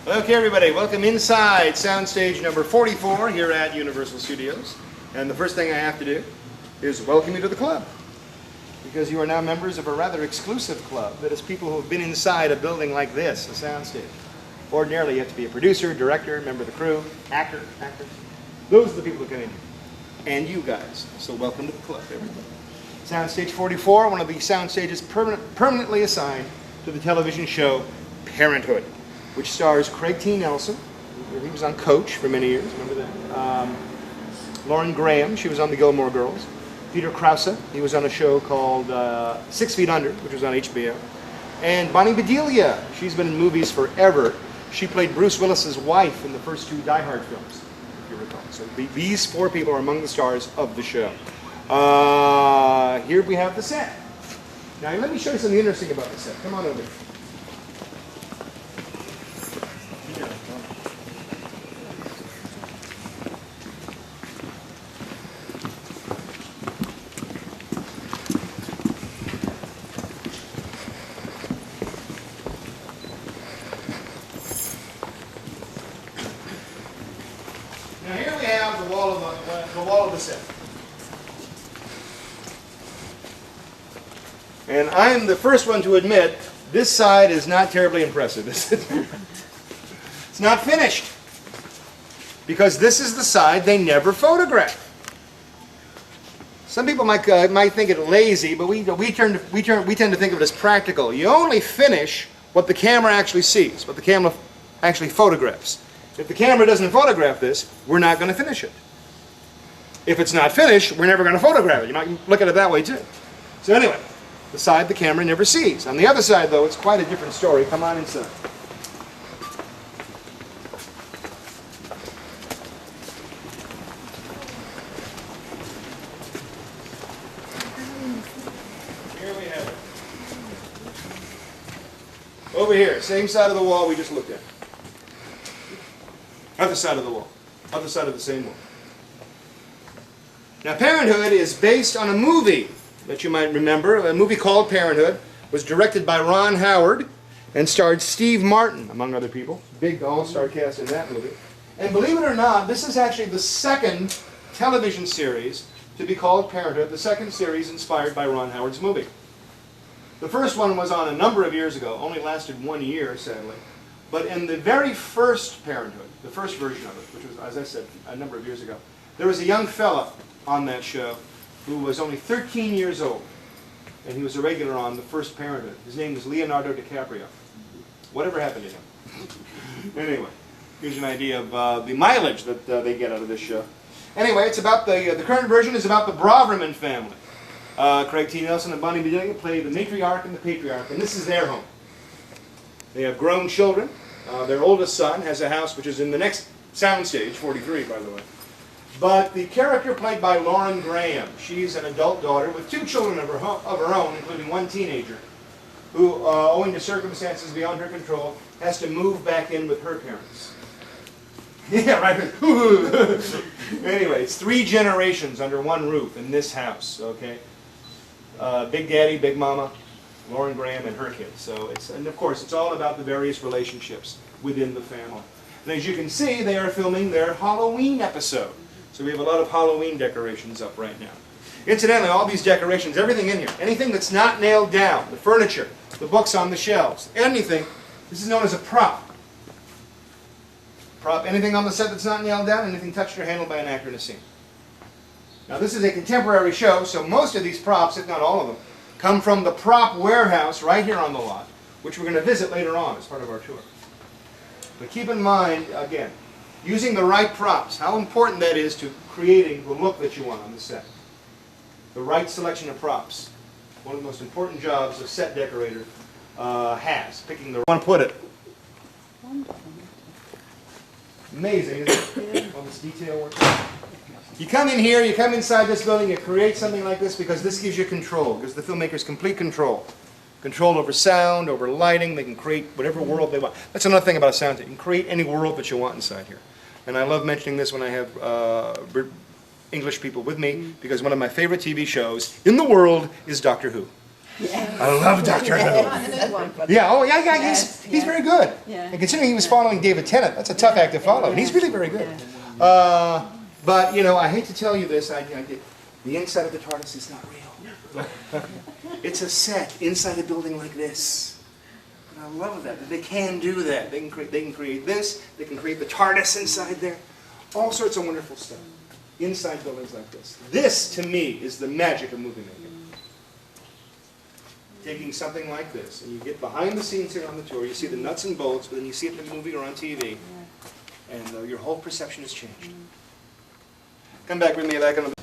Okay, everybody, welcome inside soundstage number 44 here at Universal Studios. And the first thing I have to do is welcome you to the club, because you are now members of a rather exclusive club that is people who have been inside a building like this, a soundstage. Ordinarily, you have to be a producer, director, member of the crew, actor, actress. Those are the people who come in here. And you guys. So welcome to the club, everybody. Soundstage 44, one of the sound stages permanently assigned to the television show Parenthood, which stars Craig T. Nelson. He was on Coach for many years, remember that? Lauren Graham, she was on the Gilmore Girls. Peter Krause, he was on a show called 6 Feet Under, which was on HBO. And Bonnie Bedelia, she's been in movies forever. She played Bruce Willis's wife in the first two Die Hard films, if you recall. So these four people are among the stars of the show. Here we have the set. Now let me show you something interesting about the set. Come on over. Now here we have the wall of the set. And I'm the first one to admit this side is not terribly impressive. It's not finished, because this is the side they never photograph. Some people might think it lazy, but we tend to think of it as practical. You only finish what the camera actually sees, what the camera actually photographs. If the camera doesn't photograph this, we're not going to finish it. If it's not finished, we're never going to photograph it. You might look at it that way too. So anyway, the side the camera never sees. On the other side, though, it's quite a different story. Come on inside. Here we have it. Over here, same side of the wall we just looked at. Other side of the wall. Other side of the same wall. Now, Parenthood is based on a movie that you might remember. A movie called Parenthood was directed by Ron Howard and starred Steve Martin, among other people. Big all-star cast in that movie. And believe it or not, this is actually the second television series to be called Parenthood, the second series inspired by Ron Howard's movie. The first one was on a number of years ago, only lasted 1 year, sadly. But in the very first Parenthood, the first version of it, which was, as I said, a number of years ago, there was a young fella on that show who was only 13 years old, and he was a regular on the first Parenthood. His name was Leonardo DiCaprio. Whatever happened to him? Anyway, gives you an idea of the mileage that they get out of this show. Anyway, it's about the current version is about the Braverman family. Craig T. Nelson and Bonnie Bedelia play the matriarch and the patriarch, and this is their home. They have grown children. Their oldest son has a house which is in the next soundstage, 43, by the way. But the character played by Lauren Graham, she's an adult daughter with two children of her own, including one teenager, who, owing to circumstances beyond her control, has to move back in with her parents. Yeah, right. Anyway, it's 3 generations under one roof in this house, okay? Big Daddy, Big Mama, Lauren Graham, and her kids. So and of course, it's all about the various relationships within the family. And as you can see, they are filming their Halloween episode. So we have a lot of Halloween decorations up right now. Incidentally, all these decorations, everything in here, anything that's not nailed down, the furniture, the books on the shelves, anything, this is known as a prop. Prop, anything on the set that's not nailed down, anything touched or handled by an actor in a scene. Now this is a contemporary show, so most of these props, if not all of them, come from the prop warehouse right here on the lot, which we're going to visit later on as part of our tour. But keep in mind, again, using the right props, how important that is to creating the look that you want on the set. The right selection of props. One of the most important jobs a set decorator has, picking the right. I want to put it. Amazing, isn't it? All this detail work. You come in here, you come inside this building, you create something like this because this gives you control, gives the filmmakers complete control. Control over sound, over lighting, they can create whatever world they want. That's another thing about a sound. You can create any world that you want inside here. And I love mentioning this when I have English people with me, because one of my favorite TV shows in the world is Doctor Who. I love Doctor Who. Yeah, oh yeah, he's very good. And considering he was following David Tennant, that's a tough act to follow. And he's really very good. But you know, I hate to tell you this, the inside of the TARDIS is not real. It's a set inside a building like this. And I love that they can do that. They can create this. They can create the TARDIS inside there. All sorts of wonderful stuff inside buildings like this. This, to me, is the magic of movie making. Taking something like this, and you get behind the scenes here on the tour, you see the nuts and bolts, but then you see it in the movie or on TV, and your whole perception has changed. Come back with me, back on the...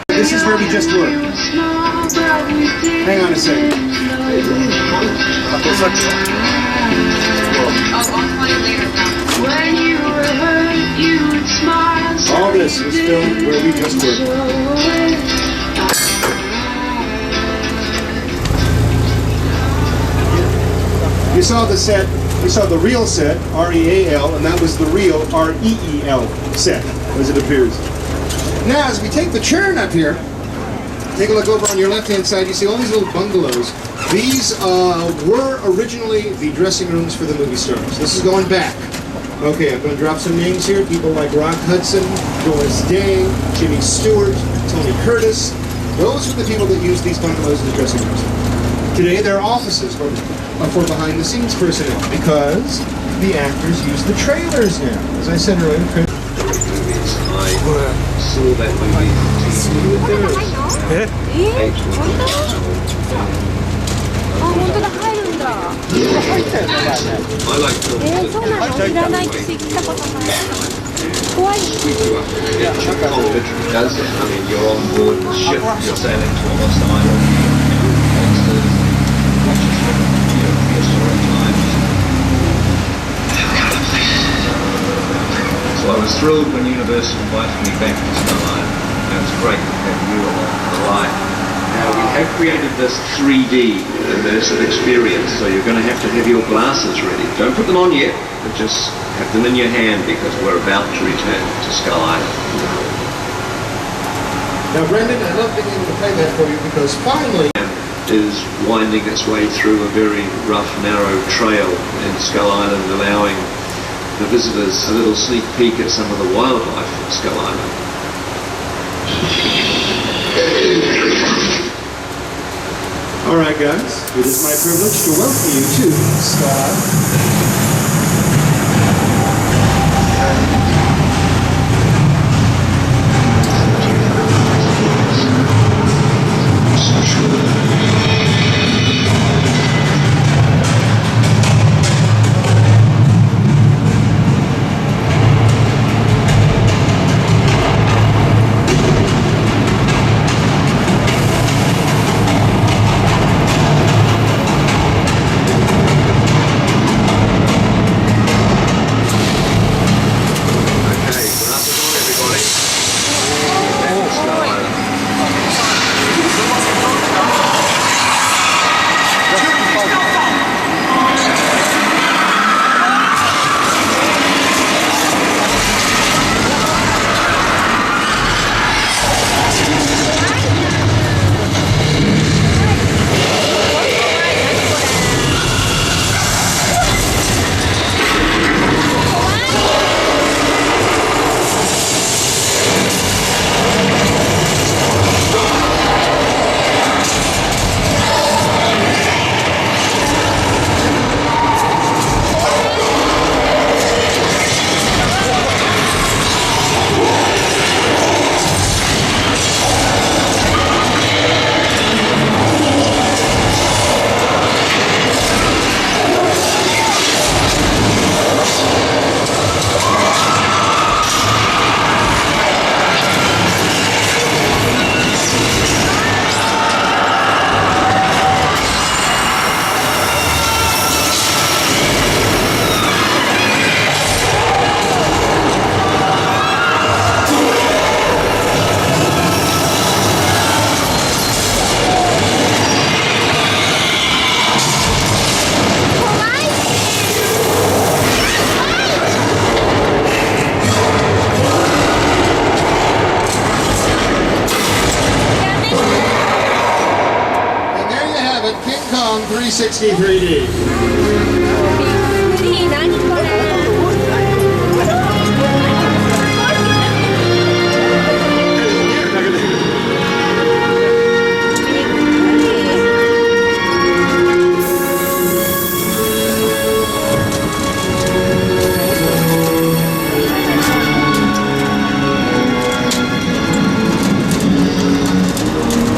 This is where we just were. Hang on a second. All this is filmed where we just were. You saw the set, you saw the real set, R-E-A-L, and that was the real R-E-E-L set, as it appears. Now, as we take the churn up here, take a look over on your left-hand side, you see all these little bungalows. These were originally the dressing rooms for the movie stars. This is going back. Okay, I'm going to drop some names here. People like Rock Hudson, Doris Day, Jimmy Stewart, Tony Curtis. Those are the people that used these bungalows as the dressing rooms. Today, they're offices for behind-the-scenes personnel because the actors use the trailers now. As I said earlier, I saw that movie. I like film. Literally does it. I mean, you're on board the ship, you're sailing to a lost island, monsters, watching prehistoric times. So I was thrilled when Universal invited me back to Skull Island. It was great to have you along for the ride. Now we have created this 3D immersive experience, so you're going to have your glasses ready. Don't put them on yet, but just have them in your hand because we're about to return to Skull Island. Now, Brendan, I'd love being able to play that for you because finally is winding its way through a very rough, narrow trail in Skull Island, allowing the visitors a little sneak peek at some of the wildlife of Skull Island. All right, guys, it is my privilege to welcome you to Skull Island. 360 3D. 何これ。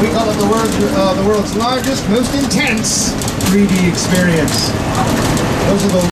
We call it the world's largest, most intense 3D experience. Those are the